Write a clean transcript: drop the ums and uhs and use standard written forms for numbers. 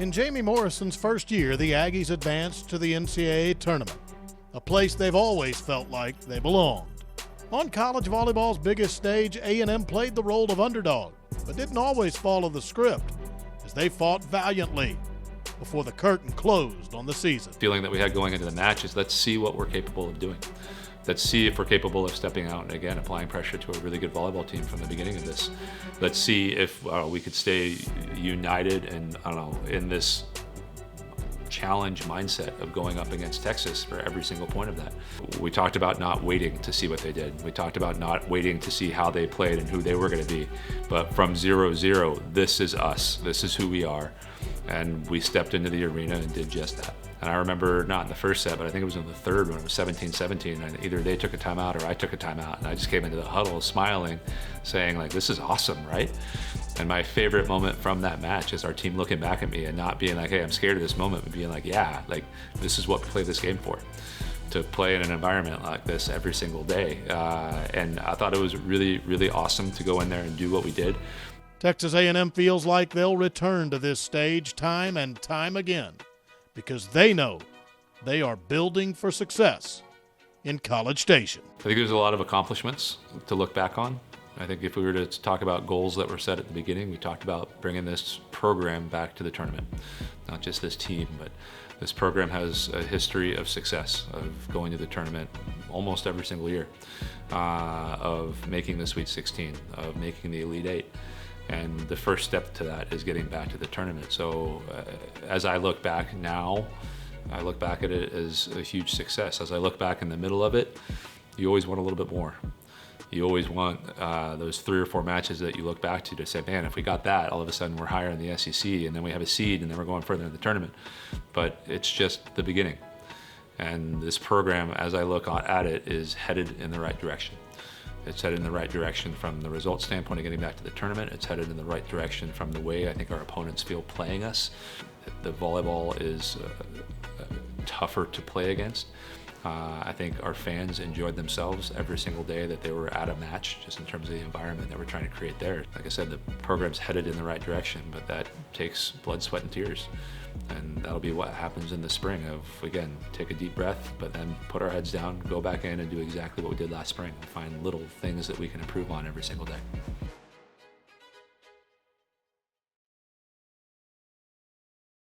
In Jamie Morrison's first year, the Aggies advanced to the NCAA Tournament, a place they've always felt like they belonged. On college volleyball's biggest stage, A&M played the role of underdog, but didn't always follow the script, as they fought valiantly before the curtain closed on the season. The feeling that we had going into the match is, let's see what we're capable of doing. Let's see if we're capable of stepping out and, again, applying pressure to a really good volleyball team from the beginning of this. Let's see if we could stay united and, in this challenge mindset of going up against Texas for every single point of that. We talked about not waiting to see what they did. We talked about not waiting to see how they played and who they were going to be. But from 0-0, this is us. This is who we are. And we stepped into the arena and did just that. And I remember, not in the first set, but I think it was in the third when it was 17-17, and either they took a timeout or I took a timeout. And I just came into the huddle smiling, saying, like, this is awesome, right? And my favorite moment from that match is our team looking back at me and not being like, hey, I'm scared of this moment, but being like, yeah, like, this is what we play this game for. To play in an environment like this every single day. And I thought it was really, really awesome to go in there and do what we did. Texas A&M feels like they'll return to this stage time and time again because they know they are building for success in College Station. I think there's a lot of accomplishments to look back on. I think if we were to talk about goals that were set at the beginning, we talked about bringing this program back to the tournament. Not just this team, but this program has a history of success, of going to the tournament almost every single year, of making the Sweet 16, of making the Elite Eight. And the first step to that is getting back to the tournament. So as I look back now, I look back at it as a huge success. As I look back in the middle of it, you always want a little bit more. You always want those 3 or 4 matches that you look back to say, man, if we got that, all of a sudden we're higher in the SEC, and then we have a seed, and then we're going further in the tournament. But it's just the beginning. And this program, as I look at it, is headed in the right direction. It's headed in the right direction from the results standpoint of getting back to the tournament. It's headed in the right direction from the way I think our opponents feel playing us. The volleyball is tougher to play against. I think our fans enjoyed themselves every single day that they were at a match, just in terms of the environment that we're trying to create there. Like I said, the program's headed in the right direction, but that takes blood, sweat, and tears. And that'll be what happens in the spring of, again, take a deep breath, but then put our heads down, go back in and do exactly what we did last spring, and find little things that we can improve on every single day.